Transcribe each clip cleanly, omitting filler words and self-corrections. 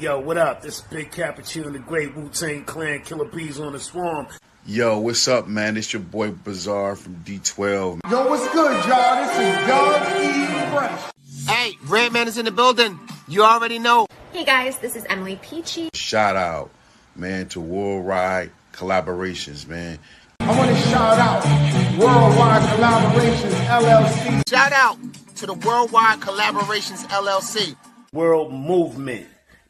Yo, what up? This is Big Cappuccino and the Great Wu-Tang Clan, Killer Bees on the Swarm. Yo, what's up, man? It's your boy Bizarre from D12. Yo, what's good, y'all? This is B.R.E. Fresh. Hey, Redman is in the building. You already know. Hey guys, this is Emily Peachy. Shout out, man, to Worldwide Collaborations, man. I want to shout out Worldwide Collaborations, LLC. Shout out to the Worldwide Collaborations, LLC. World movement,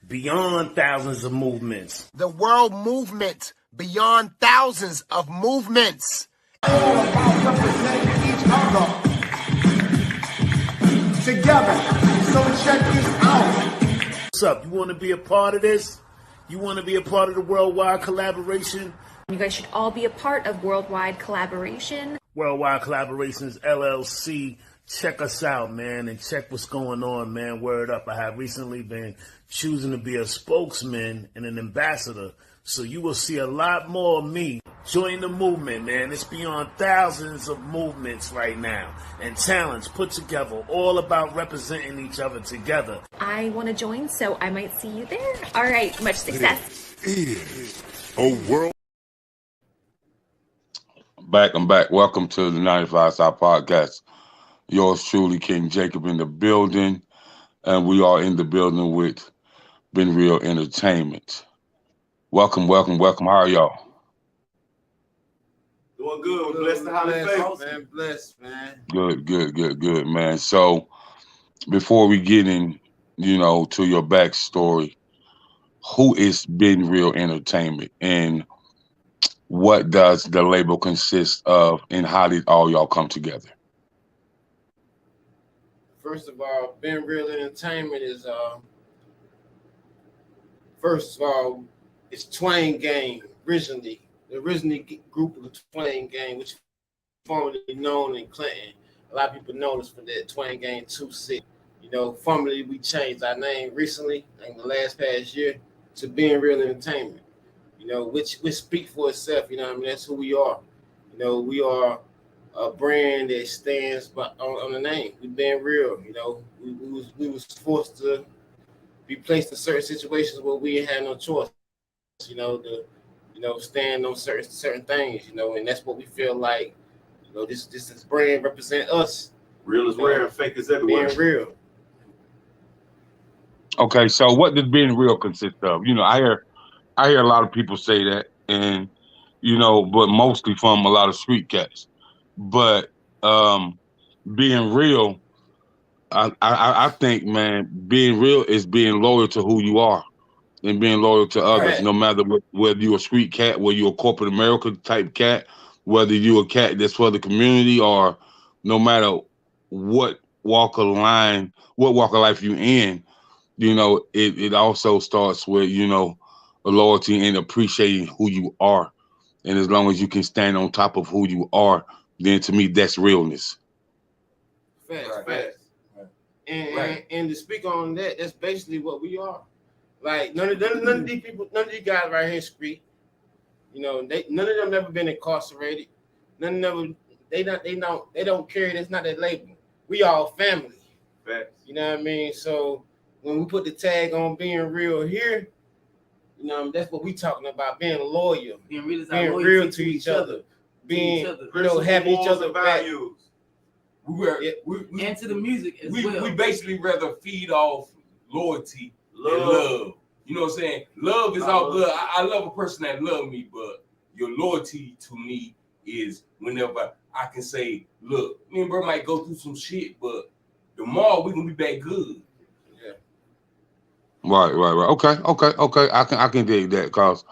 beyond thousands of movements. The world movement, beyond thousands of movements. All about representing each other together. So check this out. What's up? You want to be a part of this? You want to be a part of the Worldwide Collaboration? You guys should all be a part of Worldwide Collaboration. Worldwide Collaborations, LLC. Check us out, man, and check what's going on, man. Word up. I have recently been choosing to be a spokesman and an ambassador, so you will see a lot more of me. Join the movement, man. It's beyond thousands of movements right now and talents put together, all about representing each other together. I want to join, so I might see you there. All right, much success. A world. I'm back. Welcome to the 95 South Podcast. Yours truly, King Jacob, in the building, and we are in the building with B.R.E Entertainment. Welcome. How are y'all? Doing good. We're blessed to have you, man. Blessed, man. Good, man. So, before we get in, to your backstory, who is B.R.E Entertainment, and what does the label consist of, and how did all y'all come together? First of all, B.R.E Entertainment is first of all, it's Twain Gang originally. The original group of the Twain Gang, which formerly known in Clinton. A lot of people know us for that Twain Gang 2-6. Formerly we changed our name recently, in the past year, to B.R.E Entertainment. Which speak for itself. That's who we are. We are a brand that stands on the name. We've been real. We was forced to be placed in certain situations where we had no choice. To stand on certain things. And that's what we feel like. This brand represent us. Real is rare, and fake is everywhere. Being real. Okay, so what does being real consist of? I hear a lot of people say that, and but mostly from a lot of street cats. But being real, I think, man, being real is being loyal to who you are and being loyal to others, right. No matter whether you're a street cat, whether you're a corporate America type cat, whether you're a cat that's for the community, or no matter what walk of life you're in, it also starts with, a loyalty and appreciating who you are. And as long as you can stand on top of who you are, then to me, that's realness. Facts. And to speak on that, that's basically what we are. Like none of these people, none of these guys right here street. None of them never been incarcerated. They don't carry. That's not their label. We all family. Facts. You know what I mean? So when we put the tag on being real here, that's what we talking about, being loyal, being real to each other, being having each other values. And to the music as well. We basically rather feed off loyalty than love. You know what I'm saying? Love is all good. I love a person that love me, but your loyalty to me is whenever I can say, look, me and bro might go through some shit, but tomorrow we gonna be back good. Right. Okay. I can dig that, because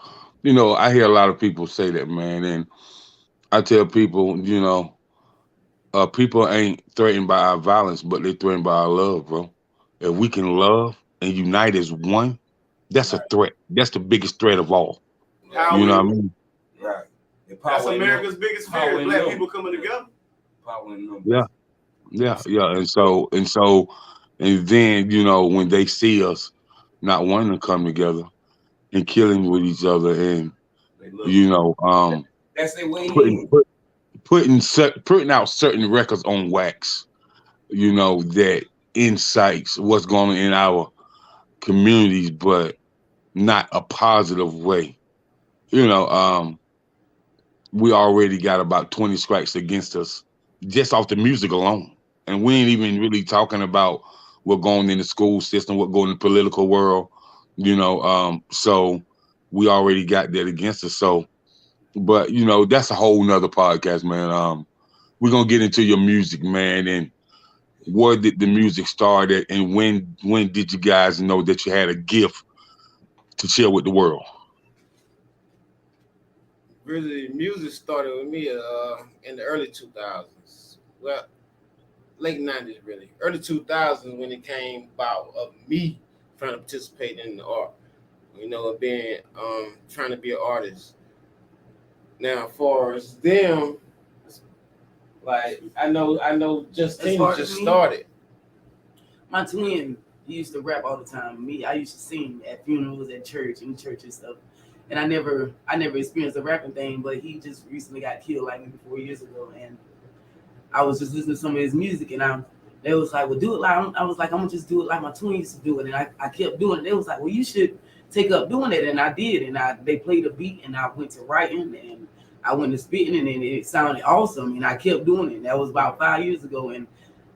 I hear a lot of people say that, man, and I tell people, people ain't threatened by our violence, but they're threatened by our love, bro. If we can love and unite as one, that's a threat. That's the biggest threat of all. What I mean? Right. That's America's biggest fear: black people coming together. Power in numbers. Yeah. And then when they see us not wanting to come together and killing with each other, and that's their way putting out certain records on wax, that incites what's going on in our communities, but not a positive way. You know, we already got about 20 strikes against us just off the music alone. And we ain't even really talking about what going in the school system, what going in the political world, you know. So we already got that against us. So, but you know, that's a whole nother podcast, man. We're gonna get into your music, man, and where did the music start at, and when did you guys know that you had a gift to share with the world? Really, music started with me in the early 2000s. Well, late 90s, really. Early 2000s when it came about of me trying to participate in the art. You know, being trying to be an artist. Now, as far as them, like I know Justine just started. My twin, he used to rap all the time. Me, I used to sing at funerals, at church, in church and stuff. And I never experienced the rapping thing, but he just recently got killed like maybe 4 years ago. And I was just listening to some of his music, and they was like, well, do it like, I was like, I'm gonna just do it like my twin used to do it. And I kept doing it. They was like, well, you should take up doing it. And I did. And they played a beat, and I went to writing, and I went to spitting, and it sounded awesome. And I kept doing it. That was about 5 years ago. And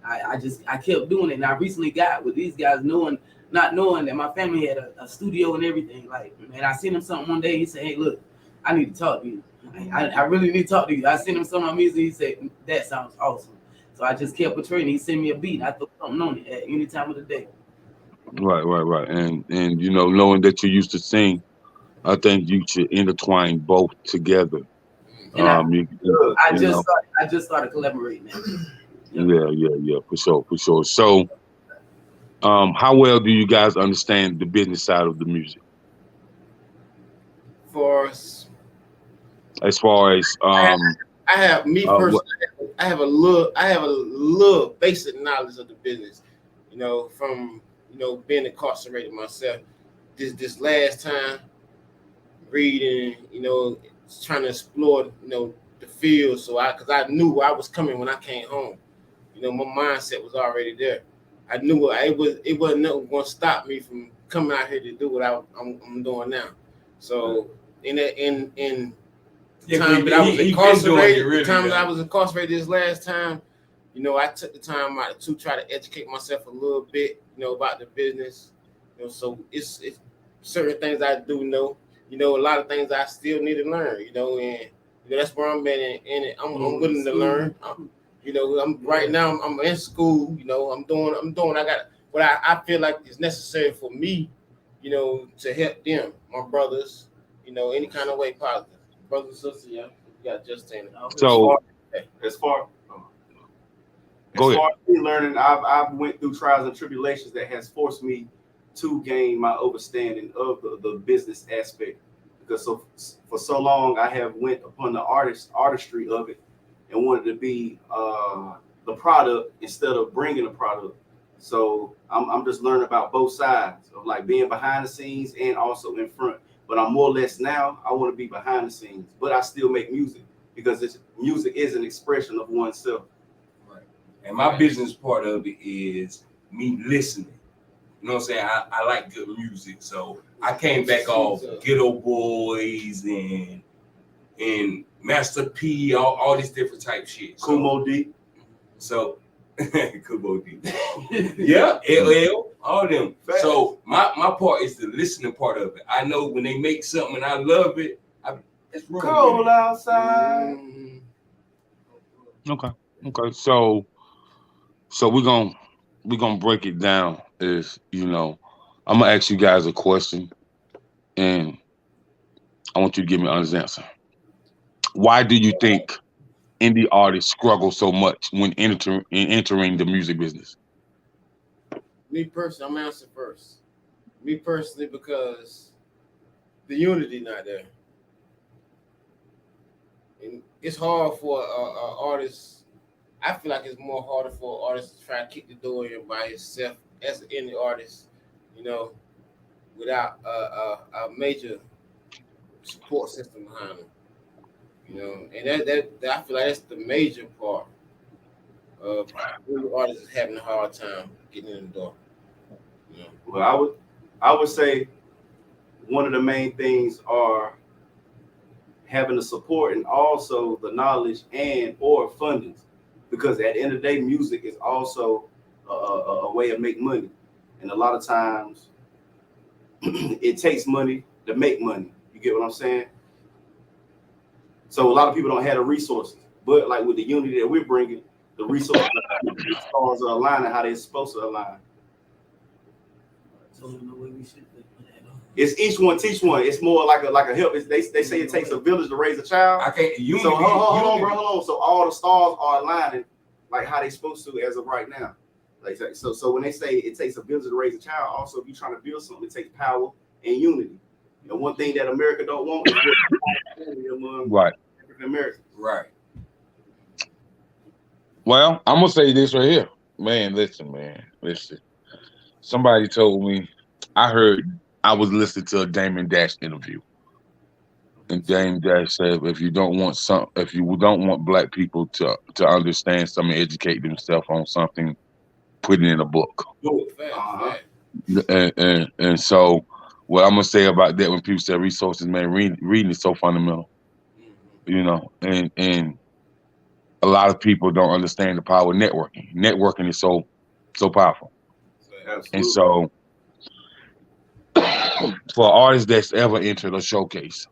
I kept doing it. And I recently got with these guys not knowing that my family had a studio and everything. Like, man, I sent him something one day. He said, hey, look, I need to talk to you. I really need to talk to you. I sent him some of my music. He said, that sounds awesome. So I just kept portraying. He sent me a beat. I threw something on it at any time of the day. Right. And you know, knowing that you used to sing, I think you should intertwine both together. And I just started collaborating. Yeah, for sure. So, how well do you guys understand the business side of the music? For us, as far as I have me personally, I have a little basic knowledge of the business. You know, from being incarcerated myself. This last time, reading, trying to explore, the field. So because I knew I was coming when I came home. My mindset was already there. I knew it wasn't nothing going to stop me from coming out here to do what I'm doing now. So in time that I was incarcerated, I was incarcerated this last time, I took the time out to try to educate myself a little bit, about the business. So it's certain things I do know. A lot of things I still need to learn. And that's where I'm at in it. I'm willing to learn. I'm right now. I'm in school. I'm doing. I got what I feel like is necessary for me. To help them, my brothers. Any kind of way positive. Brothers and sisters, yeah. You got Justine. So as far as me learning, I've went through trials and tribulations that has forced me to gain my understanding of the business aspect. Because for so long I have went upon the artistry of it and wanted to be the product instead of bringing the product. So I'm just learning about both sides of like being behind the scenes and also in front. But I'm more or less now, I want to be behind the scenes, but I still make music because music is an expression of oneself. Right. And my business part of it is me listening. You know what I'm saying? I like good music. So I came back off Ghetto Boys and Master P, all these different type shit. Kumo D. So Kumo D. Yeah, LL, all them. Fact. So my part is the listening part of it. I know when they make something and I love it, it's real cold outside. Okay. So we're gonna break it down. I'm gonna ask you guys a question, and I want you to give me an honest answer. Why do you think indie artists struggle so much when entering the music business? Me personally, I'm answering first. Me personally, because the unity not there. And it's hard for an artist. I feel like it's more harder for an artist to try to kick the door in by himself as an indie artist, without a major support system behind him. And that I feel like that's the major part of indie artists having a hard time getting in the door. Well, I would say one of the main things are having the support and also the knowledge and or funding, because at the end of the day, music is also a way of making money, and a lot of times it takes money to make money. You get what I'm saying? So a lot of people don't have the resources, but like with the unity that we're bringing, the resources, the stars are aligning how they're supposed to align. So the way we should put that on. It's each one teach one. It's more like a help. They say it takes a village to raise a child. I can't. Unity, so hold on, bro, hold on. So all the stars are aligning like how they supposed to as of right now. Like so when they say it takes a village to raise a child, also if you're trying to build something, it takes power and unity. And one thing that America don't want is among African Americans. Right. Well, I'm gonna say this right here, man. Listen. Somebody told me, I was listening to a Damon Dash interview, and Damon Dash said, if you don't want black people to understand something, educate themselves on something, put it in a book. And so, what I'm gonna say about that when people say resources, man, reading is so fundamental, you know, and a lot of people don't understand the power of networking. Networking is so powerful. Absolutely. And so, for artists that's ever entered a showcase,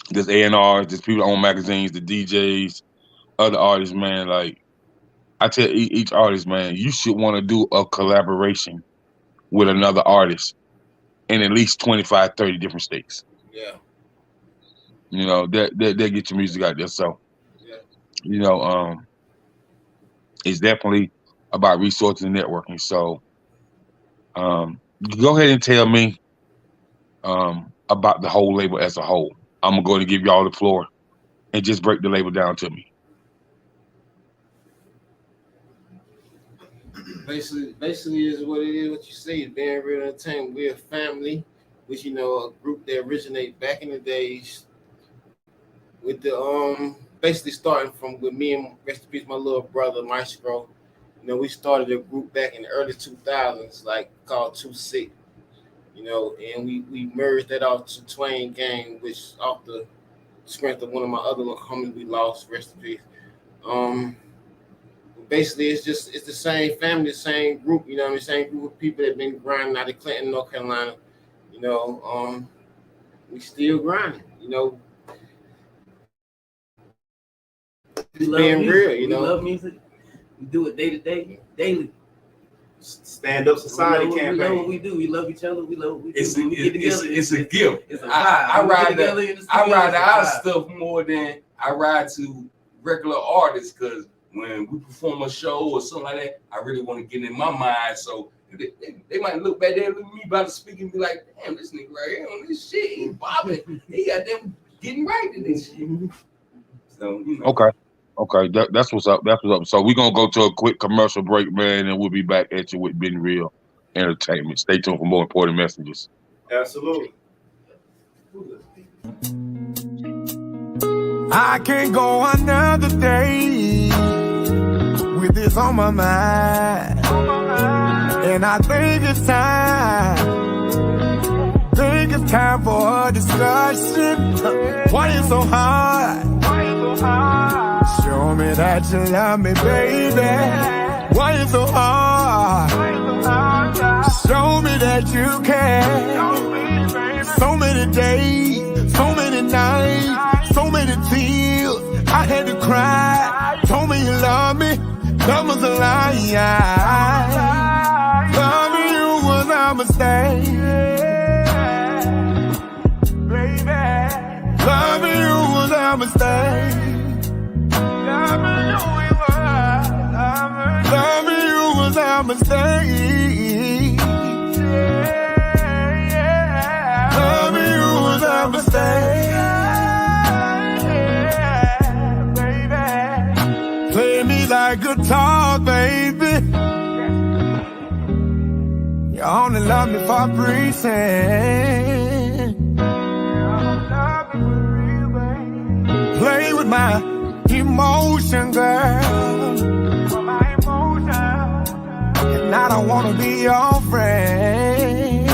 there's A&Rs, there's people that own magazines, the DJs, other artists, man, like, I tell each artist, man, you should want to do a collaboration with another artist in at least 25, 30 different states. Yeah. You know, that get your music out there. So, you know, it's definitely about resources and networking. So, go ahead and tell me about the whole label as a whole. I'm gonna go ahead and give y'all the floor and just break the label down to me. Basically is what it is, what you say, B.R.E Entertainment. We're a family, which, you know, a group that originated back in the days with the basically starting from with me and rest in peace my little brother Maestro. You know, we started a group back in the early 2000s, like called 2-6, you know, and we merged that off to Twain Gang, which off the strength of one of my other homies we lost, rest in peace. Basically, it's the same family, the same group, you know what I mean, same group of people that been grinding out of Clinton, North Carolina, you know, we still grinding, you know. We love being music. real, you know. We love music. We do it day to day, daily. Stand up society campaign. We love what we do. We love each other. We love what we do. It's a gift. It's a vibe. I ride our stuff more than I ride to regular artists, because when we perform a show or something like that, I really want to get in my mind. So they might look back there at me about to speak and be like, damn, this nigga right here on this shit, he bobbing. He got them getting right to this shit. So, you know. Okay, that's what's up. That's what's up. So we're gonna go to a quick commercial break, man, and we'll be back at you with B.R.E Entertainment. Stay tuned for more important messages. Absolutely. I can't go another day with this on my mind. And I think it's time for a discussion. Why you so hard? Show me that you love me, baby. Why you so hard? Show me that you care. So many days, so many nights, so many tears. I had to cry. Told me you love me. That was a lie. Loving you was a mistake. Loving you was a mistake. Loving you was a mistake. Loving you was a mistake. Play me like guitar, baby. You only love me for breathing. Play with my emotion, girl. And I don't wanna be your friend.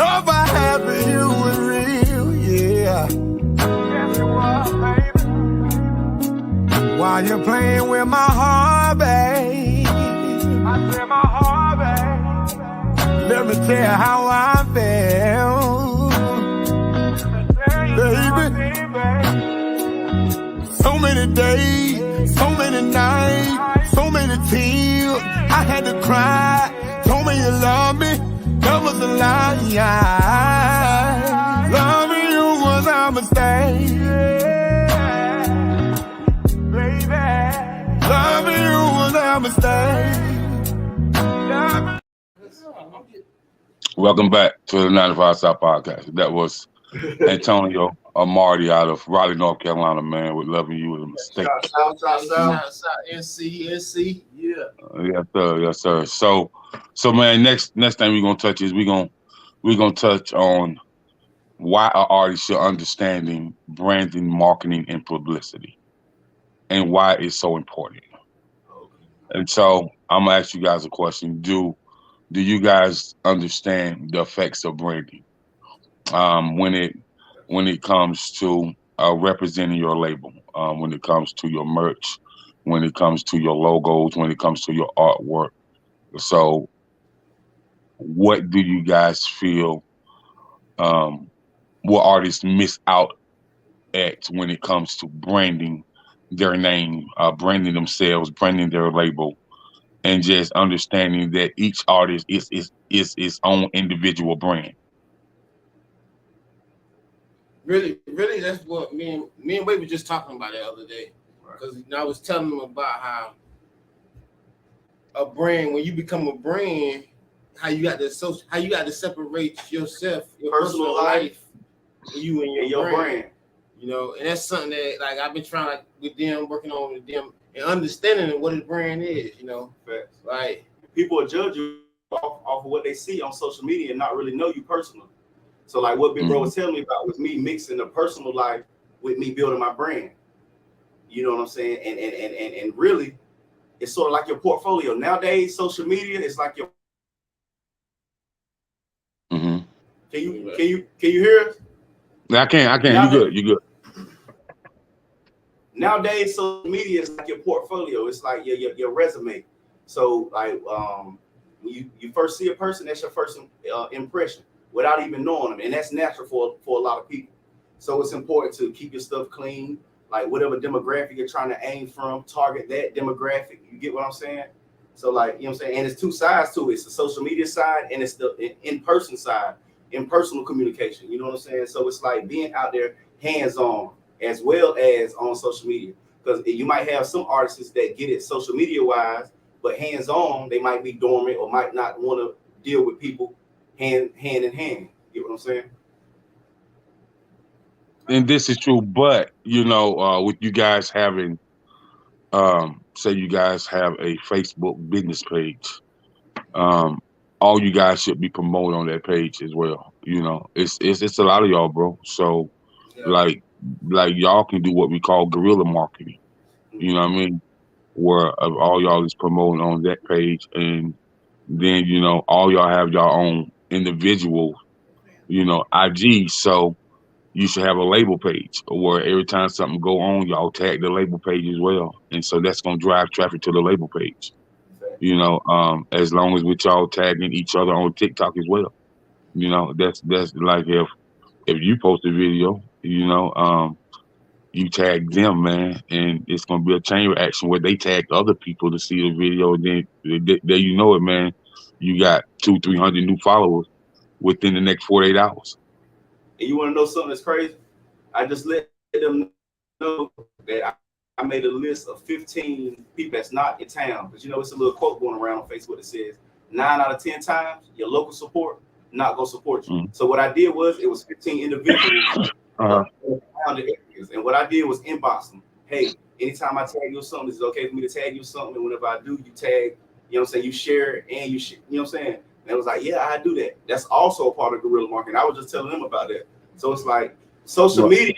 Love I had for you was real, yeah. Yes, it was, baby. While you're playing with my heart, babe. I said my heart, babe. Let me tell you how I felt, baby. So many days, so many nights, so many tears. I had to cry. Told me you love me, that was a lie. Loving you was a mistake, baby. Loving you was a mistake. Welcome back to the 95 South Podcast. That was Antonio Marty out of Raleigh, North Carolina, man, with Loving You Was a Mistake. Shout, NC. Yeah. Yes, sir. So man, next thing we're gonna touch is we're gonna touch on why an artist should understanding branding, marketing, and publicity, and why it's so important. And so I'm gonna ask you guys a question. Do you guys understand the effects of branding when it comes to representing your label, when it comes to your merch, when it comes to your logos, when it comes to your artwork? So what do you guys feel what artists miss out at when it comes to branding their name, branding themselves, branding their label, and just understanding that each artist is its own individual brand? Really, that's what me and Wade were just talking about the other day. Because I was telling them about how a brand, when you become a brand, how you got to separate yourself, your personal life, you and your brand. You know, and that's something that like I've been trying with them, working on with them, and understanding what his brand is. You know, like people will judge you off of what they see on social media and not really know you personally. So like what B.R.E was telling me about was me mixing the personal life with me building my brand. You know what I'm saying? And really, it's sort of like your portfolio. Nowadays, social media is like your. Mm-hmm. Can you hear us? I can. You good. Nowadays, social media is like your portfolio. It's like your resume. So like when you first see a person, that's your first impression without even knowing them, and that's natural for a lot of people. So it's important to keep your stuff clean. Like whatever demographic you're trying to aim from, target that demographic. You get what I'm saying? So like, you know what I'm saying? And it's two sides to it. It's the social media side and it's the in-person side, impersonal communication. You know what I'm saying? So it's like being out there hands-on as well as on social media. Because you might have some artists that get it social media-wise, but hands-on, they might be dormant or might not want to deal with people hand in hand. You get what I'm saying? And this is true, but you know, with you guys having, say you guys have a Facebook business page, all you guys should be promoting on that page as well. You know, it's a lot of y'all, bro. So, like y'all can do what we call guerrilla marketing. You know what I mean? Where all y'all is promoting on that page, and then you know all y'all have your own individual, you know, IG. So you should have a label page where every time something go on, y'all tag the label page as well. And so that's going to drive traffic to the label page, you know, as long as with y'all tagging each other on TikTok as well. You know, that's like if you post a video, you know, you tag them, man, and it's going to be a chain reaction where they tag other people to see the video. And then there you know it, man, you got 200-300 new followers within the next 48 hours. And you want to know something that's crazy? I just let them know that I made a list of 15 people that's not in town. Because, you know, it's a little quote going around on Facebook that says 9 out of 10 times your local support not going to support you. So what I did was it was 15 individuals around the areas. And what I did was inbox them. Hey, anytime I tag you something, is it okay for me to tag you something? And whenever I do, you tag, you know what I'm saying? You share it and you know what I'm saying? And it was like, yeah, I do that. That's also a part of guerrilla marketing. I was just telling them about that. So it's like social media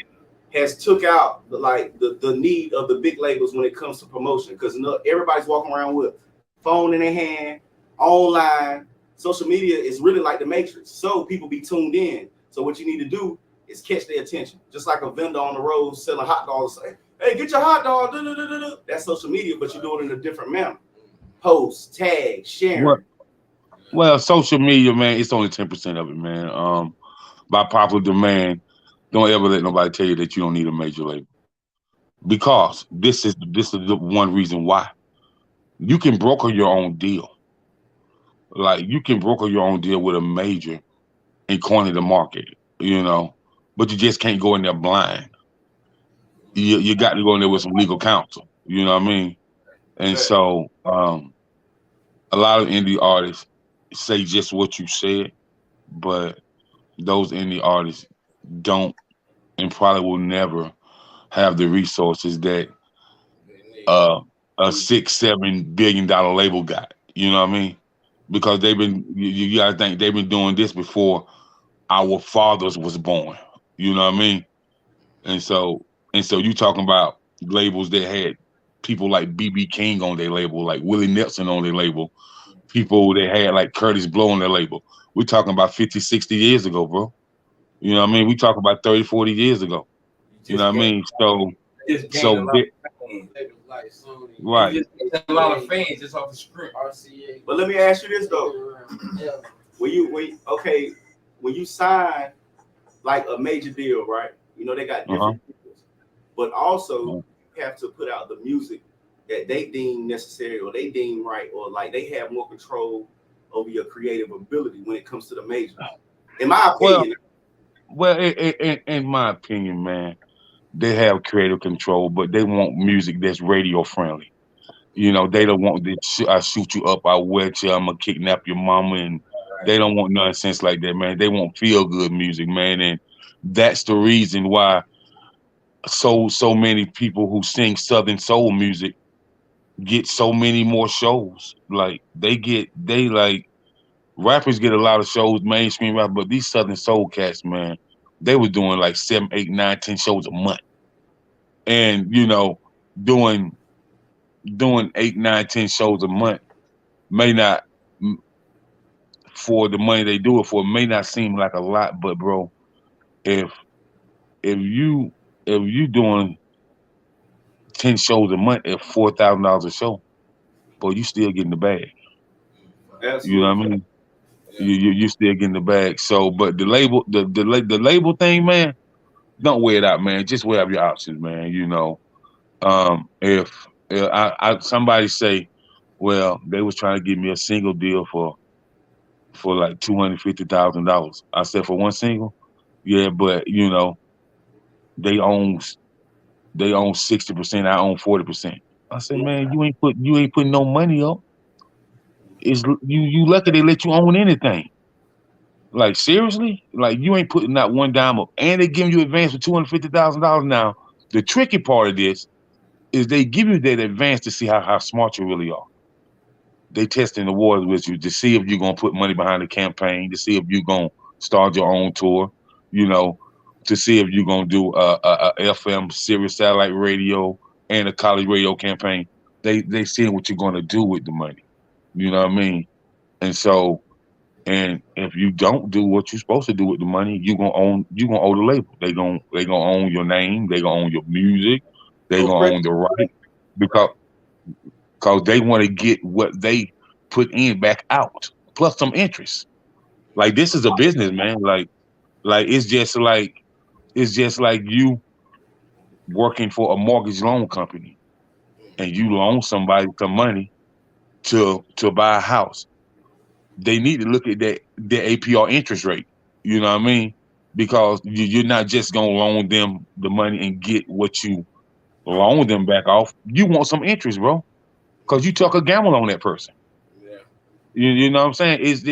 has took out the need of the big labels when it comes to promotion, because everybody's walking around with phone in their hand, online, social media is really like the Matrix. So people be tuned in. So what you need to do is catch their attention. Just like a vendor on the road selling hot dogs. Say, hey, get your hot dog. That's social media, but you do it in a different manner. Post, tag, sharing. Well, social media, man, it's only 10% of it, man. By popular demand, don't ever let nobody tell you that you don't need a major label. Because this is the one reason why. You can broker your own deal. Like, you can broker your own deal with a major and corner the market, but you just can't go in there blind. You got to go in there with some legal counsel, you know what I mean? And so a lot of indie artists say just what you said, but those indie artists don't and probably will never have the resources that a $6-7 billion label got, you know what I mean? Because you gotta think they've been doing this before our fathers was born, you know what I mean? And so you talking about labels that had people like B.B. King on their label, like Willie Nelson on their label, people that had like Curtis Blow on their label. We're talking about 50, 60 years ago, bro. You know what I mean? We talk about 30, 40 years ago. You know what I mean? Right. A lot of fans just off the script. But let me ask you this though. When you sign like a major deal, right? You know, they got different deals, but also you have to put out the music that they deem necessary or they deem right, or like they have more control over your creative ability when it comes to the majors. In my opinion. Well, in my opinion, man, they have creative control, but they want music that's radio friendly. You know, they don't want this. I shoot you up, I wet you, I'm gonna kidnap your mama, and they don't want nonsense like that, man. They want feel good music, man, and that's the reason why so many people who sing Southern soul music get so many more shows. Like rappers get a lot of shows, mainstream rap, but these Southern soul cats, man, they were doing like 7, 8, 9, 10 shows a month, and doing 8, 9, 10 shows a month may not, for the money they do it for, may not seem like a lot, but bro, if you doing 10 shows a month at $4,000 a show, boy, you still getting the bag. Absolutely. You know what I mean? You still getting the bag. So, but the label, the label thing, man, don't wear it out, man. Just weigh up your options, man. If somebody say, well, they was trying to give me a single deal for like $250,000. I said, for one single, yeah, but they own 60%. I own 40%. I said, man, you ain't putting no money up. It's you lucky they let you own anything. Like, seriously? Like, you ain't putting not one dime up, and they giving you advance for $250,000. Now, the tricky part of this is they give you that advance to see how smart you really are. They testing the waters with you to see if you're gonna put money behind the campaign, to see if you're gonna start your own tour, to see if you're gonna do a FM Sirius satellite radio and a college radio campaign. They seeing what you're gonna do with the money. You know what I mean? And so, and if you don't do what you're supposed to do with the money, you're gonna owe the label. They gonna own your name, they gonna own your music, they gonna own the right, because they want to get what they put in back out, plus some interest. Like, this is a business, man. Like it's just like you working for a mortgage loan company and you loan somebody some money to buy a house. They need to look at the APR interest rate. You know what I mean? Because you're not just gonna loan them the money and get what you loan them back off. You want some interest, bro, because you took a gamble on that person. Yeah. You know what I'm saying? It's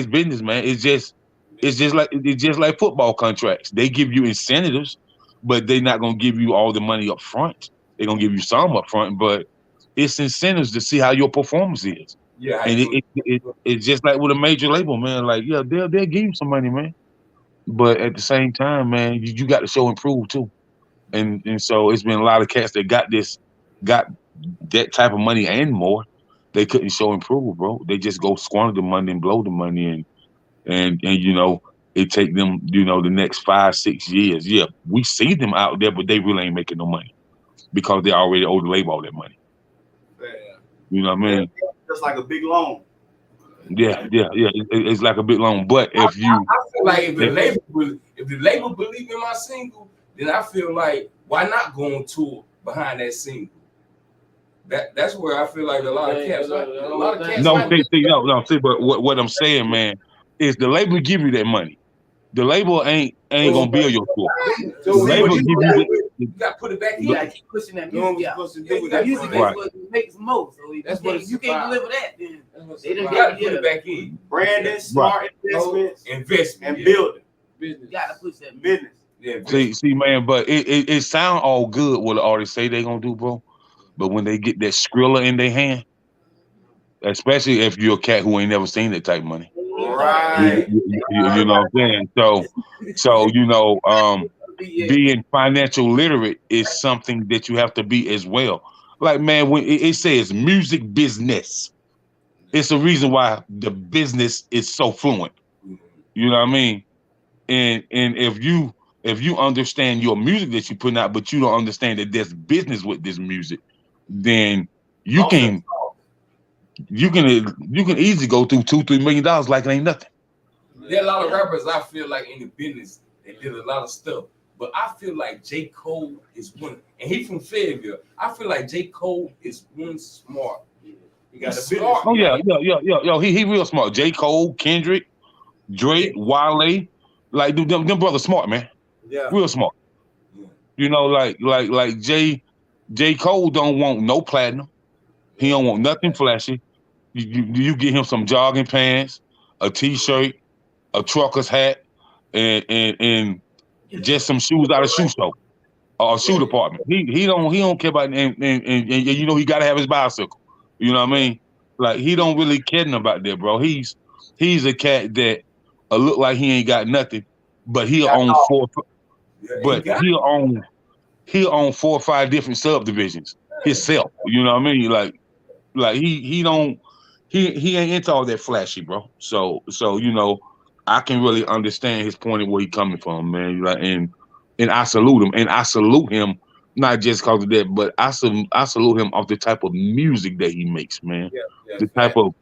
business, man. It's just like football contracts. They give you incentives, but they're not gonna give you all the money up front. They're gonna give you some up front, but it's incentives to see how your performance is. Yeah, and it's just like with a major label, man. Like, yeah, they'll give you some money, man, but at the same time, man, you got to show and prove too. And so it's been a lot of cats that got that type of money and more, they couldn't show improve, bro. They just go squander the money and blow the money, and you know, it take them, you know, the next 5-6 years. Yeah, we see them out there, but they really ain't making no money because they already owe the label all that money. You know what I mean? Just like a big loan. Yeah. It's like a big loan. But if you, I feel like if the label believe in my single, then I feel like why not go on tour behind that single? That's where I feel like a lot of cats. See, but what I'm saying, man, is the label give you that money. The label ain't gonna build your tour. The label give you got to put it back in. You got to keep pushing that music out. That music is what makes most. So if you can't deliver that, then they didn't got to put it back in. Branding, smart investment, and building. You got to push that business. Yeah. See, man, but it sound all good what the artists say they gonna do, bro. But when they get that Skrilla in their hand, especially if you're a cat who ain't never seen that type of money. Right. You know what I'm saying? So you know, being financial literate is something that you have to be as well. Like, man, when it says music business, it's the reason why the business is so fluent. You know what I mean? And if you understand your music that you're putting out, but you don't understand that there's business with this music, then you can easily go through $2-3 million like it ain't nothing. There are a lot of rappers I feel like in the business they did a lot of stuff, but I feel like J. Cole is one, and he from Fayetteville. I feel like J. Cole is one smart. He got a smart. Oh yeah. He real smart. J. Cole, Kendrick, Drake, Wale, like them brothers smart, man. Yeah, real smart. Yeah. You know, like J. Cole don't want no platinum. He don't want nothing flashy. You get him some jogging pants, a t-shirt, a trucker's hat, and just some shoes out of shoe store or a shoe department. He don't care about and you know he gotta have his bicycle. You know what I mean? Like he don't really care about that, bro. He's a cat that look like he ain't got nothing, but he'll own he'll own 4 or 5 different subdivisions himself. You know what I mean? Like he ain't into all that flashy, bro. So you know, I can really understand his point and where he coming from, man. Like, and I salute him, and I salute him not just because of that, but I salute him off the type of music that he makes, man. Yeah, the type of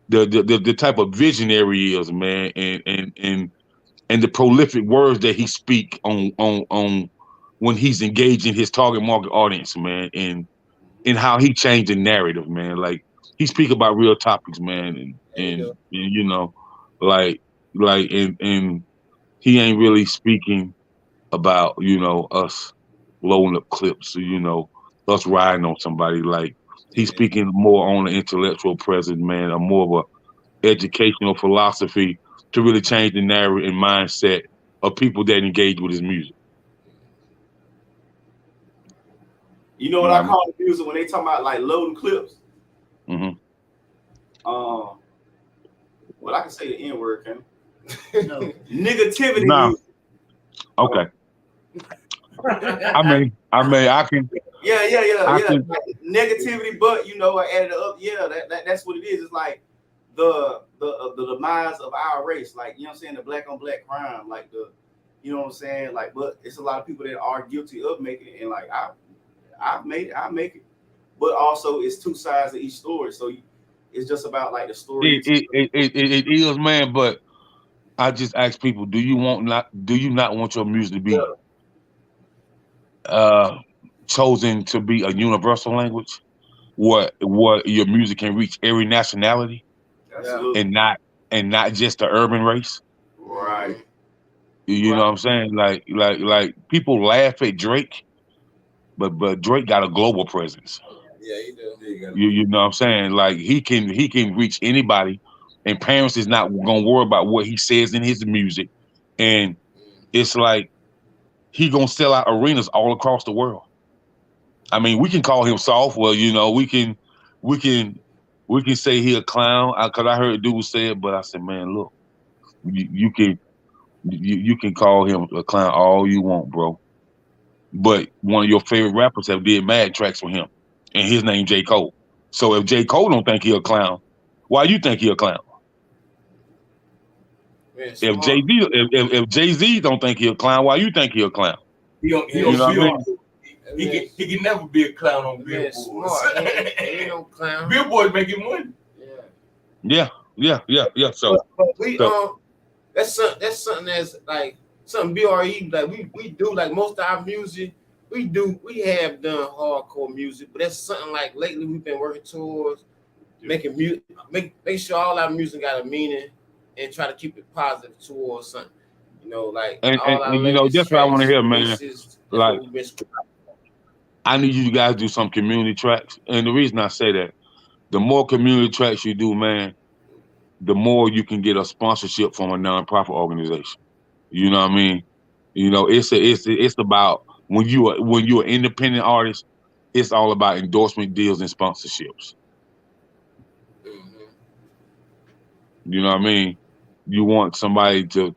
the type of visionary he is, man, and the prolific words that he speak on when he's engaging his target market audience, man, and how he changed the narrative, man. Like he speak about real topics, man, and you know, like and he ain't really speaking about, you know, us blowing up clips, you know, us riding on somebody. Like he's speaking more on the intellectual presence, man, or more of a educational philosophy to really change the narrative and mindset of people that engage with his music. You know what I call the music when they talk about like loading clips? Mm-hmm. Well, I can say the N-word, can I? No. Negativity music. Okay. I mean, I can. Yeah. Like negativity, but you know, I added it up. Yeah, that's what it is. It's like the demise of our race. Like, you know what I'm saying, the black on black crime. Like you know what I'm saying. Like, but it's a lot of people that are guilty of making it, and like I make it, but also it's 2 sides of each story. So it's just about like the story. It is, man. But I just ask people: do you not want your music to be chosen to be a universal language, what your music can reach every nationality, and not just the urban race? Right. You know what I'm saying? Like people laugh at Drake, but Drake got a global presence. Yeah, he does. You know what I'm saying? Like he can reach anybody, and parents is not gonna worry about what he says in his music, and it's like he gonna sell out arenas all across the world. I mean, we can call him soft. Well, you know, we can say he a clown, because I heard a dude say it, but I said, man, look, you can call him a clown all you want, bro. But one of your favorite rappers have did mad tracks with him, and his name J. Cole. So if J. Cole don't think he a clown, why you think he a clown? Man, If Jay-Z, if Jay-Z don't think he a clown, why you think he a clown? He don't You know what I mean? He can never be a clown on Billboard. Ain't no clown. Billboard making money. Yeah. So, but we that's something that's like something B.R.E. like we do like most of our music. We have done hardcore music, but that's something like lately we've been working towards making music, make sure all our music got a meaning and try to keep it positive towards something. You know, like and you know, that's what I want to hear, man. Like, I need you guys to do some community tracks, and the reason I say that, the more community tracks you do, man, the more you can get a sponsorship from a nonprofit organization. You know what I mean? You know, it's about when you're an independent artist, it's all about endorsement deals and sponsorships. You know what I mean? You want somebody to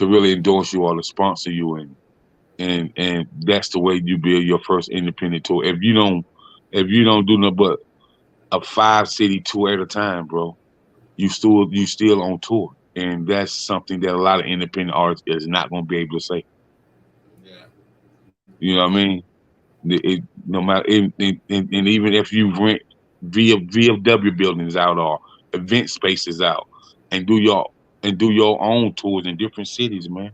really endorse you or to sponsor you, and that's the way you build your first independent tour. If you don't do nothing but a 5-city tour at a time, bro, you still on tour, and that's something that a lot of independent artists is not going to be able to say. Yeah. You know what I mean? No matter, and even if you rent VFW buildings out or event spaces out, and do your own tours in different cities, man.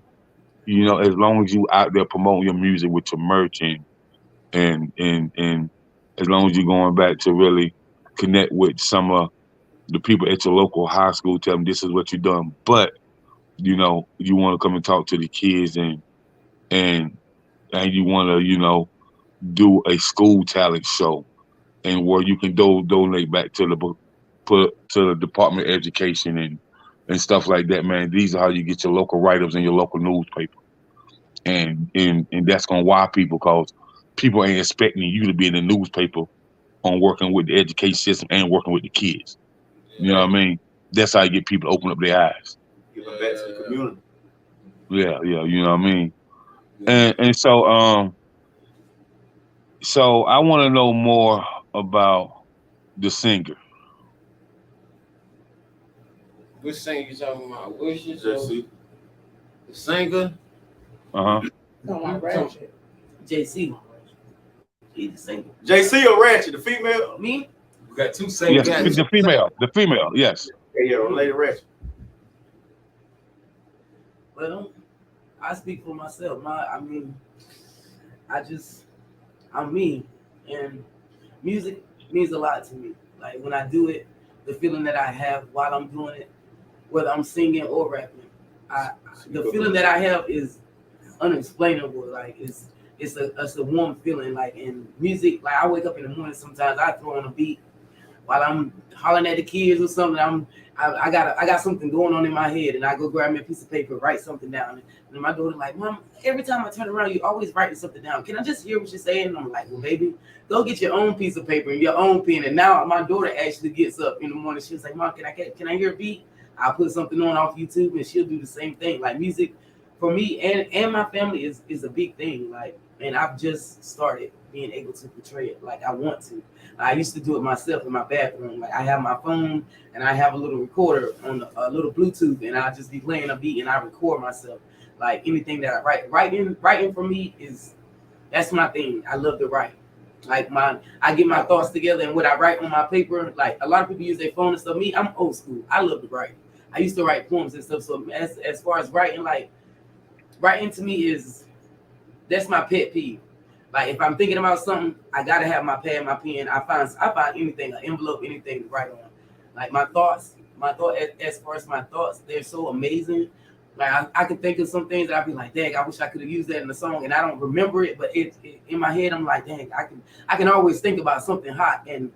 You know, as long as you out there promoting your music with your merch and as long as you're going back to really connect with some of the people at your local high school, tell them this is what you're doing. But you know, you want to come and talk to the kids and you want to, you know, do a school talent show, and where you can donate back to the Department of Education and stuff like that, man. These are how you get your local write-ups in your local newspaper, and that's gonna wow people, because people ain't expecting you to be in the newspaper on working with the education system and working with the kids. You know what I mean? That's how you get people to open up their eyes. Give it back to the community. Yeah, you know what I mean? And so so I want to know more about the singer. Which singer you talking about? Wishes? The singer? Ratchet. JC. He's the singer. JC or Ratchet, the female? Me? We got two singers. Yes, the female, yes. Yeah, Lady Ratchet. Well, I speak for myself. I'm me, and music means a lot to me. Like when I do it, the feeling that I have while I'm doing it, whether I'm singing or rapping, the feeling that I have is unexplainable. Like it's a warm feeling. Like in music, like I wake up in the morning, sometimes I throw on a beat while I'm hollering at the kids or something. I got something going on in my head, and I go grab me a piece of paper, write something down. And my daughter like, Mom, every time I turn around, you always writing something down. Can I just hear what you're saying? And I'm like, well, baby, go get your own piece of paper and your own pen. And now my daughter actually gets up in the morning. She's like, Mom, can I hear a beat? I'll put something on off YouTube, and she'll do the same thing. Like music for me and my family is a big thing. Like, and I've just started being able to portray it like I want to. I used to do it myself in my bathroom. Like I have my phone and I have a little recorder on a little Bluetooth, and I just be playing a beat and I record myself. Like anything that I writing for me that's my thing. I love to write. Like I get my thoughts together, and what I write on my paper, like a lot of people use their phone and stuff. Me, I'm old school. I love to write. I used to write poems and stuff. So as far as writing, like writing to me that's my pet peeve. Like if I'm thinking about something, I gotta have my pad, my pen. I find anything, an envelope, anything to write on. Like as far as my thoughts, they're so amazing. Like I can think of some things that I'd be like, dang, I wish I could have used that in the song, and I don't remember it, but it in my head, I'm like, dang, I can always think about something hot, and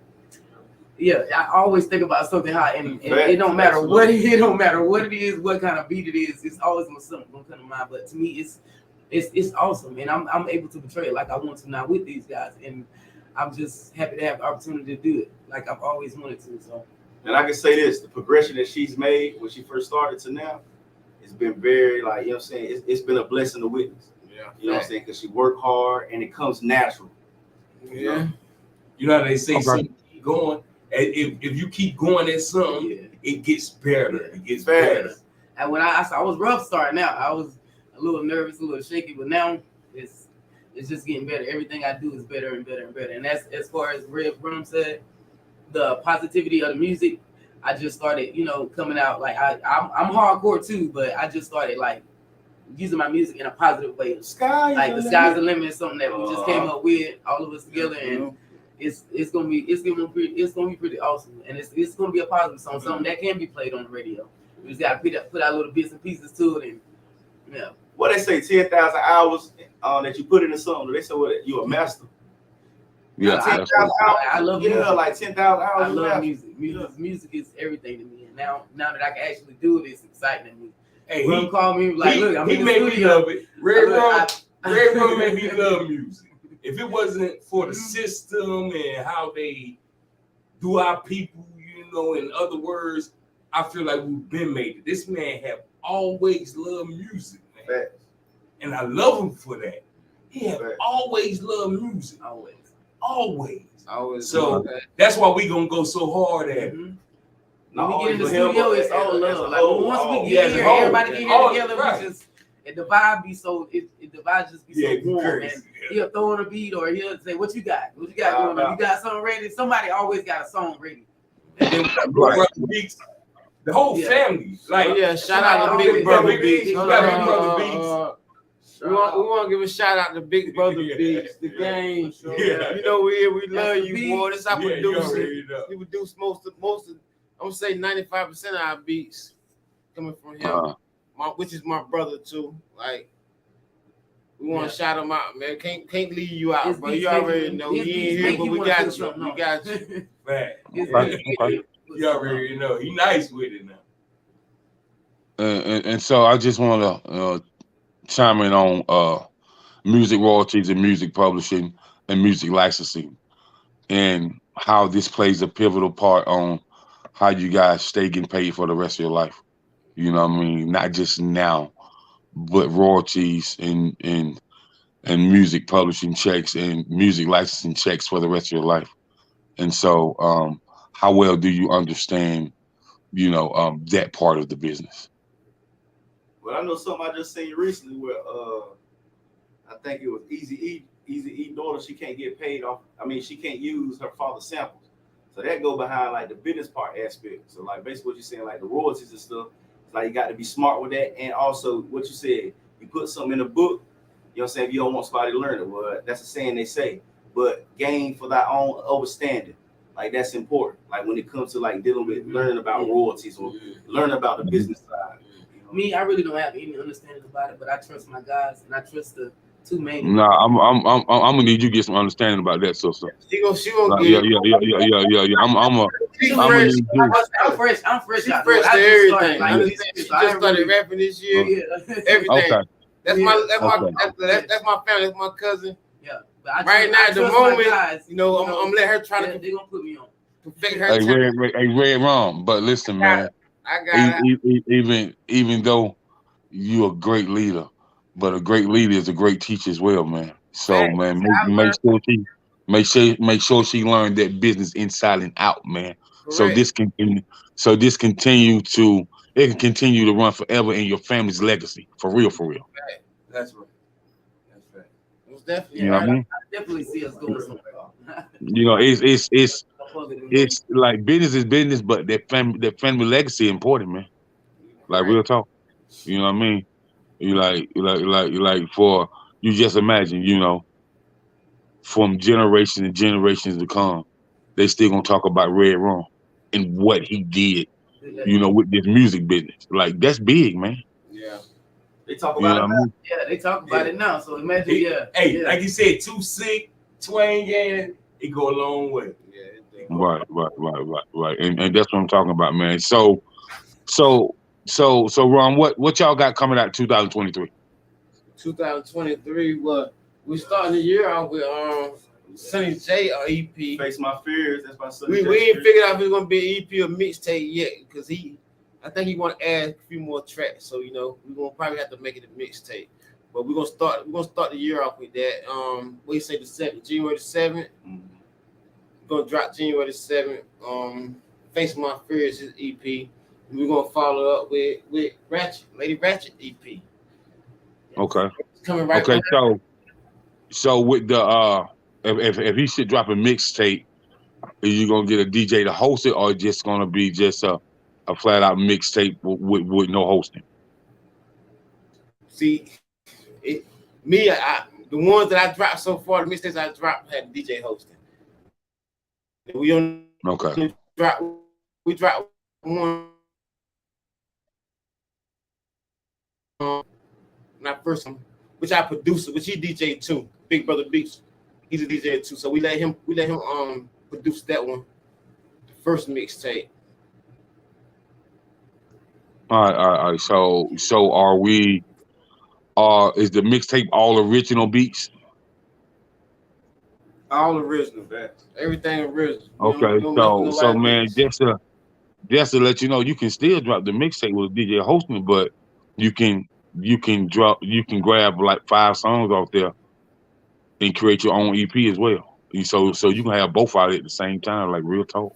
yeah, I always think about something hot, and it don't matter what it is, what kind of beat it is, it's always something gonna come to mind. But to me, it's awesome, and I'm able to portray it like I want to now with these guys, and I'm just happy to have the opportunity to do it like I've always wanted to. So, and I can say this: the progression that she's made when she first started to now, it's been very, like, you know what I'm saying, it's been a blessing to witness. Yeah, you know what I'm saying, because she worked hard and it comes natural. Yeah. You know how they say something keep going. And if you keep going at something, it gets better. It gets better. And when I was rough starting out, I was a little nervous, a little shaky, but now it's just getting better. Everything I do is better and better and better. And that's as far as Red Brum said, the positivity of the music. I just started, coming out like I'm hardcore too, but I just started like using my music in a positive way. The sky's the limit is something that we just came up with, all of us together, and it's gonna be pretty awesome, and it's gonna be a positive song, something that can be played on the radio. We just gotta put out little bits and pieces to it, and What they say, 10,000 hours that you put in the song. They say what you a master. Yeah, 10,000 hours. I love music. Like 10,000 hours. I love music. Music is everything to me, and now that I can actually do it, it's exciting to me. Hey, he called me like, look, I'm in the made studio. me love it. Red Rum made me love music. If it wasn't for the system and how they do our people, in other words, I feel like we've been made it. This man have always loved music, man. And I love him for that. He have always loved music. Always. So that's why we gonna go so hard at it. When we get in the studio, it's all love. Like once we get here, everybody get here together, we just the vibe be so the vibe just be so warm. And he'll throw on a beat or he'll say, "What you got? What you got going on? You got something ready?" Somebody always got a song ready. And then the whole family, shout out to Big Brother Beats. We want to give a shout out to Big Brother Beats, the game. We love you, boy. This our producer. He produced most of. I'm gonna say 95% of our beats coming from him, which is my brother too. Like we want to shout him out, man. Can't leave you out, bro. You already know he ain't here, but we got you. We got you. Man. You already know he nice with it now. And so I just want to chime in on music royalties and music publishing and music licensing, and how this plays a pivotal part on how you guys stay getting paid for the rest of your life. You know what I mean? Not just now, but royalties and music publishing checks and music licensing checks for the rest of your life. And so how well do you understand, that part of the business? Well, I know something I just seen recently where I think it was Easy E daughter, she can't get paid off. I mean, she can't use her father's samples. So that go behind like the business part aspect. So like basically what you're saying, like the royalties and stuff, it's like you got to be smart with that. And also what you said, you put something in a book, you know what I'm saying, if you don't want somebody to learn it. Well, that's a saying they say, but gain for thy own understanding. Like that's important. Like when it comes to like dealing with learning about royalties or learning about the business side. Me, I really don't have any understanding about it, but I trust my guys and I trust the two main. Nah, I'm gonna need you to get some understanding about that, sister. She gonna get. Yeah. I'm fresh. She's fresh to everything. She just started rapping this year. Everything. Okay. That's my family. That's my cousin. Yeah. Right now, at the moment, I'm letting her try to. They're gonna put me on. Perfect her. Hey, Red Rum. But listen, man. Even though you're a great leader, but a great leader is a great teacher as well, man. So, man, make sure she learned that business inside and out, man. Correct. So this can continue to run forever in your family's legacy, for real. That's right. Definitely. You know what I mean? I definitely see us going somewhere. It's like business is business, but that family legacy is important, man. Like real talk. You know what I mean? You like for you just imagine, from generations and generations to come, they still gonna talk about Red Rum and what he did, with this music business. Like that's big, man. Yeah. They talk about it now. Yeah, they talk about it now. So imagine, like you said, too sick, twang gang, it go a long way. Yeah. Right. And that's what I'm talking about, man. So Ron, what y'all got coming out 2023? 2023, we starting the year out with Sonny J EP. Face My Fears. That's my Sonny J. We ain't figured out if it's gonna be an EP or mixtape yet, because I think he want to add a few more tracks. So we're gonna probably have to make it a mixtape. But we're gonna start the year off with that. What do you say, the 7th, January the 7th? Gonna drop January 7th. Face My Fears is EP. We're gonna follow up with Ratchet, Lady Ratchet EP. Okay. It's coming right Okay. behind. So with the if he should drop a mixtape, are you gonna get a DJ to host it, or just gonna be just a flat out mixtape with no hosting? See, the ones that I dropped so far, the mixtapes I dropped had DJ hosting. We only drop one. Not first one, which I produce, which he DJ too. Big Brother Beats, he's a DJ too. So we let him produce that one, the first mixtape. All right. So are we? Is the mixtape all original beats? All original, man. Everything original. Okay, so man, just to let you know, you can still drop the mixtape with DJ hosting, but you can grab like 5 songs off there and create your own EP as well. So you can have both out at the same time, like real talk.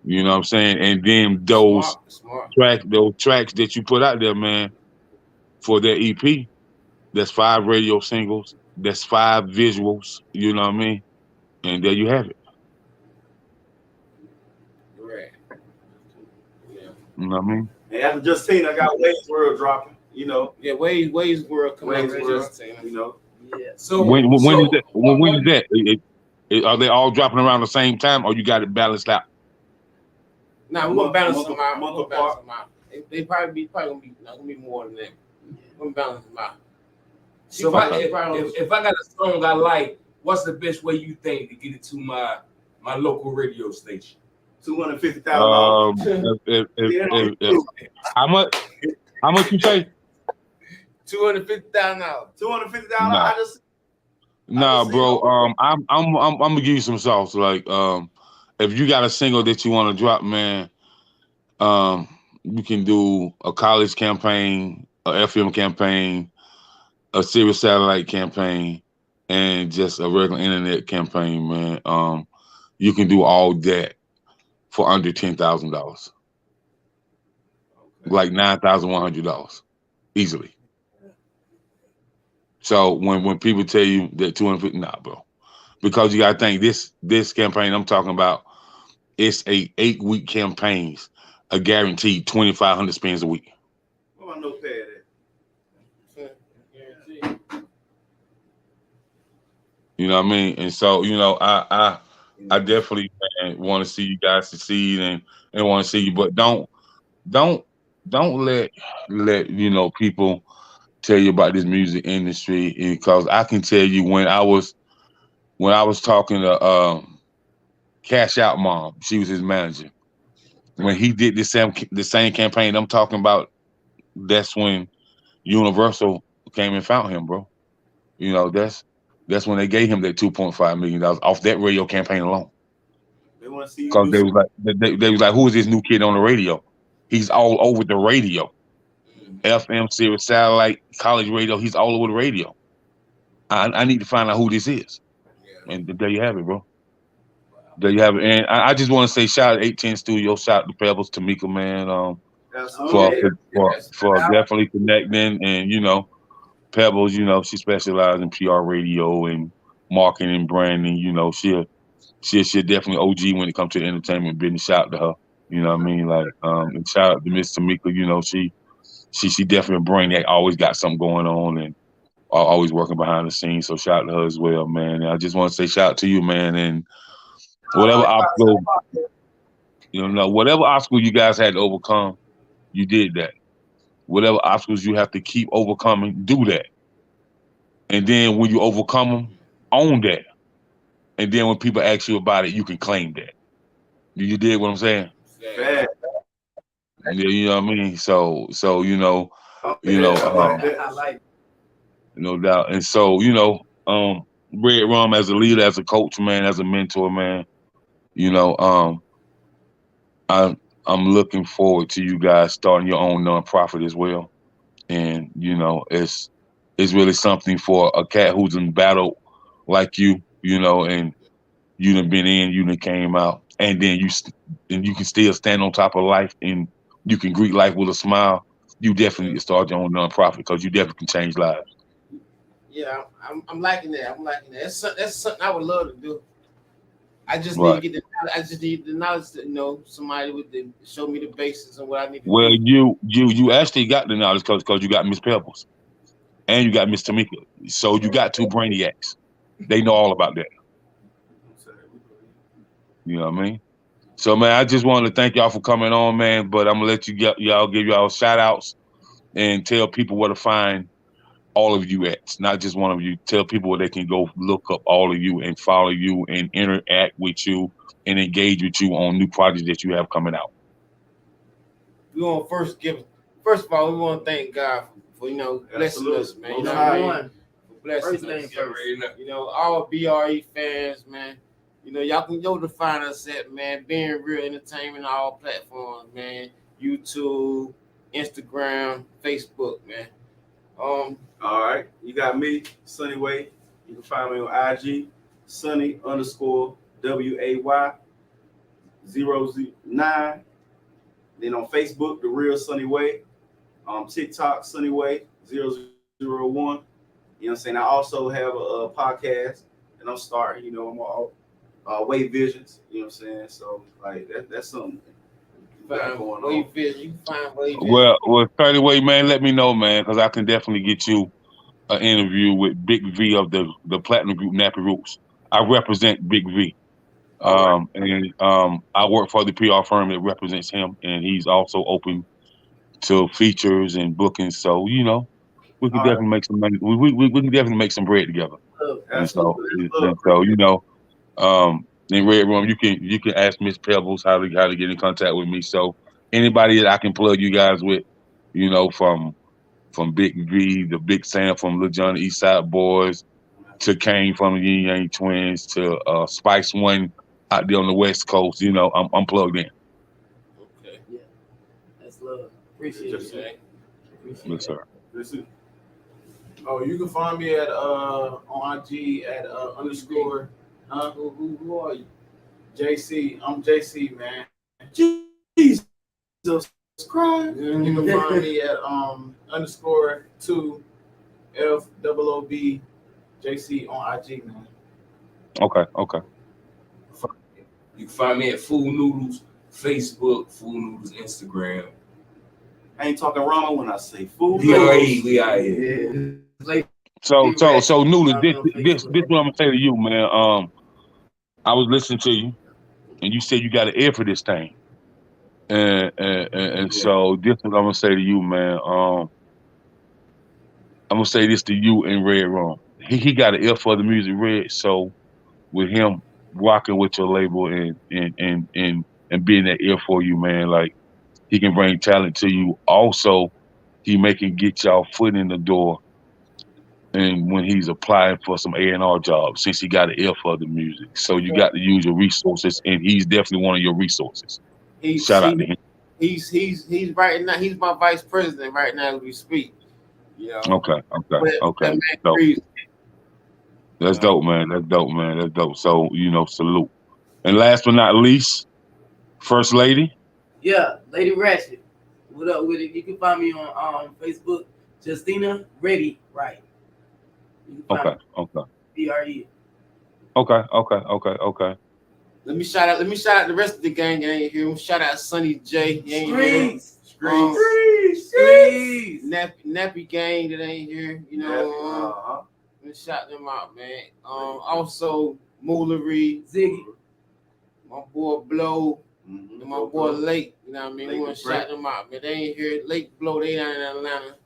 You know what I'm saying? And then those tracks that you put out there, man, for that EP, that's 5 radio singles, that's 5 visuals, you know what I mean? And there you have it. Right. Yeah. You know what I mean? And after Justina, I got Wade's World dropping, you know. Yeah, Wade's World coming out Wade's World, you know. Yeah. So when is that? When is that? Are they all dropping around the same time, or you got it balanced out? Nah, we're gonna balance them out. They probably gonna be more than that. We're gonna balance them out. So if I got a song I like, what's the best way you think to get it to my local radio station? $250,000. How much? How much you say? $250,000. $250,000. Nah, bro. I'm gonna give you some sauce. Like, if you got a single that you want to drop, man, you can do a college campaign, a FM campaign, a Sirius satellite campaign, and just a regular internet campaign, man. You can do all that for under $10,000, like $9,100 easily. So when people tell you that 250, nah, bro, because you gotta think this campaign I'm talking about, it's a 8-week campaigns, a guaranteed 2,500 spins a week. What my notepad at? You know what I mean? And so, you know, I definitely want to see you guys succeed and want to see you, but don't let you know people tell you about this music industry, because I can tell you when I was talking to Cash Out Mom, she was his manager. When he did the same campaign I'm talking about, that's when Universal came and found him, bro. You know, that's when they gave him that $2.5 million off that radio campaign alone. They want to see you. Because they was like, who is this new kid on the radio? He's all over the radio. FM, Sirius satellite, college radio, he's all over the radio. I need to find out who this is. And there you have it, bro. There you have it. And I just want to say shout out to 810 Studio, shout out to Pebbles, Tamika, man, for definitely connecting. And, you know, Pebbles, you know, she specializes in PR radio and marketing and branding. You know, she'll definitely OG when it comes to the entertainment business. Shout out to her. You know what I mean? Like, and shout out to Miss Tamika, you know, she definitely a brain that always got something going on and always working behind the scenes. So shout out to her as well, man. And I just want to say shout out to you, man. And whatever obstacle, whatever obstacle you guys had to overcome, you did that. Whatever obstacles you have to keep overcoming, do that. And then when you overcome them, own that. And then when people ask you about it, you can claim that. You dig what I'm saying? Yeah. Yeah, you know what I mean? So no doubt. And so, Red Rum as a leader, as a coach, man, as a mentor, man, I'm looking forward to you guys starting your own nonprofit as well. And, it's really something for a cat who's in battle like you, and you done been in, you done came out, and then you can still stand on top of life and you can greet life with a smile. You definitely need to start your own nonprofit because you definitely can change lives. Yeah, I'm liking that. I'm liking that. That's something I would love to do. I just need Right. to get I just need the knowledge to somebody with the show me the basics and what I need to Well, do. you actually got the knowledge because you got Miss Pebbles and you got Miss Tamika. So you got two brainiacs. They know all about that. You know what I mean? So man, I just wanted to thank y'all for coming on, man. But I'm gonna let y'all give y'all shout outs and tell people where to find all of you at. Not just one of you. Tell people where they can go look up all of you and follow you and interact with you and engage with you on new projects that you have coming out. We want to first of all, we want to thank God for blessing us, man. You know what I mean? For blessing us. All B.R.E fans, man. Y'all can go to find us at, man, B.R.E Entertainment on all platforms, man. YouTube, Instagram, Facebook, man. All right. You got me, Sunny Way. You can find me on IG, Sunny_WAY009. Then on Facebook, The Real Sunny Way. TikTok, Sunny Way 001. You know what I'm saying? I also have a podcast that I'm starting. I'm all Way Visions. You know what I'm saying? So like that's something going on. Way Vision. You can find Way Vision. Well, Sunny Way, man, let me know, man, because I can definitely get you an interview with Big V of the Platinum Group Nappy Roots. I represent Big V. And I work for the PR firm that represents him, and he's also open to features and bookings. So we can definitely make some money. We can definitely make some bread together. And so in Red Room, you can ask Miss Pebbles how to get in contact with me. So anybody that I can plug you guys with, from Big V, the Big Sam from Lil Jon East Side Boys, to Kane from the Yin Yang Twins, to Spice One out there on the West Coast. I'm plugged in. Okay. Yeah. That's love. Appreciate it. Yes, sir. Oh, you can find me at on IG at underscore. Who are you? JC. I'm JC, man. Jesus Christ. You can find me at underscore 2 FOOB JC on IG, man. Okay. You can find me at Food Noodles, Facebook, Food Noodles, Instagram. I ain't talking Rama when I say food. We out here. So Noodle, this what I'm gonna say to you, man. I was listening to you, and you said you got an ear for this thing, and so this is what I'm gonna say to you, man. I'm gonna say this to you in Red Room. He got an ear for the music, Red. So with him rocking with your label and being that ear for you, man, like he can bring talent to you. Also, he can get y'all foot in the door. And when he's applying for some A&R jobs, since he got an ear for the music, so you got to use your resources, and he's definitely one of your resources. Shout out to him. He's right now. He's my vice president right now as we speak. Okay. That's dope, man. That's dope. So salute. And last but not least, First Lady. Yeah, Lady Ratchet. What up with it? You can find me on Facebook, Justina Ready Right. Okay. B.R.E. Okay. Let me shout out the rest of the gang that ain't here. Shout out Sonny J. Streets. Nappy gang that ain't here. Let me shout them out, man. Also Moolery, Ziggy, my boy Blow, and my boy Lake. You know what I mean? We want to shout them out, man. They ain't here. Lake Blow, they down in Atlanta.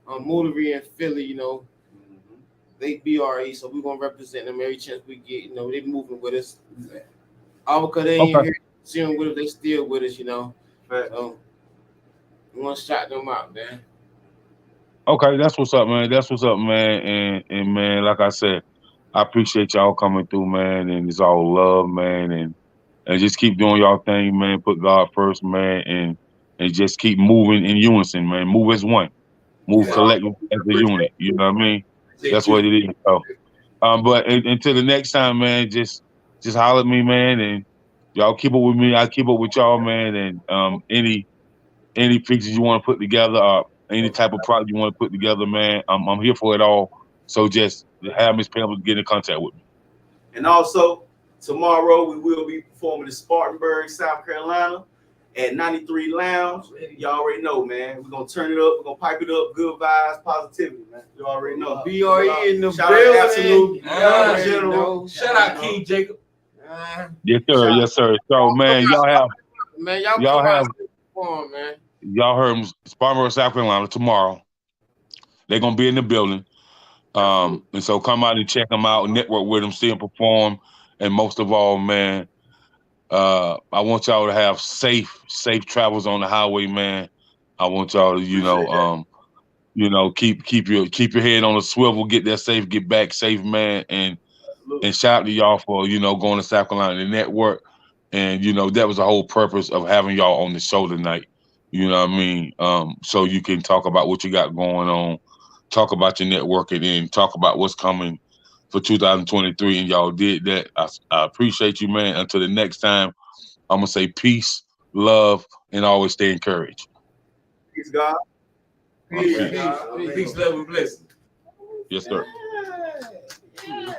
Moolery and Philly, they B.R.E, so we're gonna represent them every chance we get. They moving with us. All because they ain't here seeing with us, they still with us. So we want to shout them out, man. Okay, that's what's up, man. And man, like I said, I appreciate y'all coming through, man. And it's all love, man. And just keep doing y'all thing, man. Put God first, man. And just keep moving in unison, man. Move as one. Move collectively as a unit. You know what I mean? That's what it is. So, but until the next time, man, just just holler at me, man, and y'all keep up with me. I keep up with y'all, man, and any pictures you want to put together, or any type of product you want to put together, man, I'm here for it all. So just have Miss Pamela get in contact with me. And also, tomorrow we will be performing in Spartanburg, South Carolina at 93 Lounge. Y'all already know, man. We're going to turn it up. We're going to pipe it up. Good vibes, positivity, man. You already know. B.R.E. in the Shout out Absolute. General. Shout out King Jacob. Yes, sir. Yes, sir. So, man, y'all have perform, man. Y'all heard Spartanburg, South Carolina tomorrow. They're gonna be in the building. And so come out and check them out, network with them, see them perform, and most of all, man, I want y'all to have safe travels on the highway, man. I want y'all to, keep your head on a swivel, get there safe, get back safe, man, and shout out to y'all for going to South Carolina to network, and that was the whole purpose of having y'all on the show tonight. You know what I mean? So you can talk about what you got going on, talk about your networking, and talk about what's coming for 2023. And y'all did that. I appreciate you, man. Until the next time, I'm going to say peace, love, and always stay encouraged. Peace, God. Peace, love, and blessings. Yes, sir. Yeah.